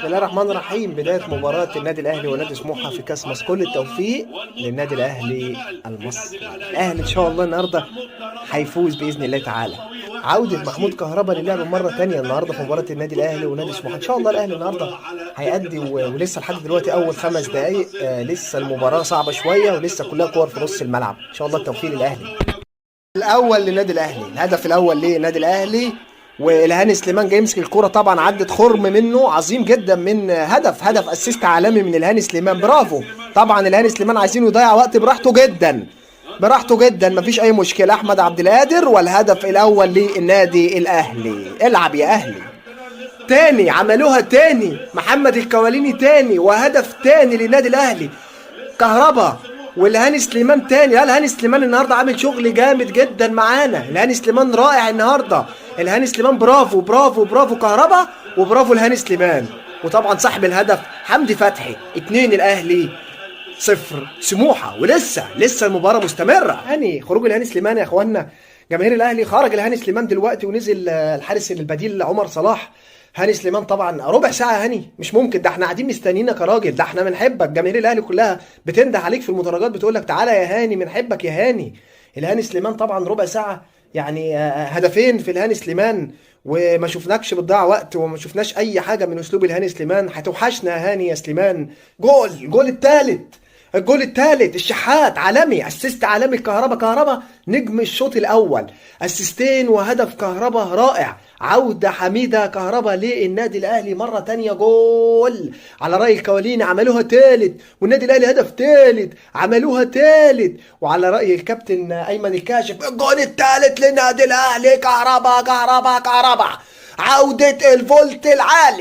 بسم الله الرحمن الرحيم. بداية مباراة النادي الأهلي ونادي سموحة في كأس مصر. كل التوفيق للنادي الأهلي المصري. الأهلي إن شاء الله النهاردة هيفوز بإذن الله تعالى. عودة محمود كهربا للعب مرة تانية النهاردة في مباراة النادي الأهلي ونادي سموحة. إن شاء الله الأهلي النهاردة هيأدي ولسه لحد دلوقتي أول 5 دقايق. لسه المباراة صعبة شوية ولسه كلها كور في نص الملعب. إن شاء الله التوفيق للأهلي. الأول للنادي الأهلي، الهدف الأول للنادي الأهلي، والهاني سليمان جاي يمسك الكوره. طبعا عدت خرم منه عظيم جدا من هدف اسيست عالمي من الهاني سليمان. برافو. طبعا الهاني سليمان عايزينه يضيع وقت براحته جدا، براحته جدا، مفيش اي مشكله. احمد عبد القادر والهدف الاول للنادي الاهلي. العب يا اهلي. تاني عملوها تاني، محمد الكواليني تاني وهدف تاني للنادي الاهلي. كهربا والهاني سليمان تاني. لا الهاني سليمان النهارده عامل شغل جامد جدا معانا. الهاني سليمان رائع النهارده. الهاني سليمان برافو برافو برافو كهربا وبرافو الهاني سليمان. وطبعا صاحب الهدف حمدي فتحي. 2 الاهلي 0 سموحه. ولسه المباراه مستمره. خروج الهاني سليمان يا اخوانا. جماهير الاهلي خرج الهاني سليمان دلوقتي ونزل الحارس البديل عمر صلاح. هاني سليمان طبعا ربع ساعه. هاني مش ممكن، ده احنا قاعدين مستنيينك يا راجل، ده احنا بنحبك. جماهير الاهلي كلها بتنده عليك في المدرجات بتقول لك تعالى يا هاني بنحبك يا هاني. الهاني سليمان طبعا ربع ساعه، يعني هدفين في الهاني سليمان، وما شفناكش بتضيع وقت وما شفناش اي حاجه من اسلوب الهاني سليمان. هتوحشنا يا هاني يا سليمان. الجول الثالث، الجول الثالث الشحات عالمي، اسيست عالمي. كهربا نجم الشوط الاول، اسيستين وهدف. كهربا رائع. عودة حميدة كهربا للنادي الاهلي مرة تانية. جول على رأي الكواليني، عملوها تالت، والنادي الاهلي هدف تالت عملوها تالت. وعلى رأي الكابتن ايمن الكاشف الجول التالت للنادي الاهلي. كهربا عودة الفولت العالي.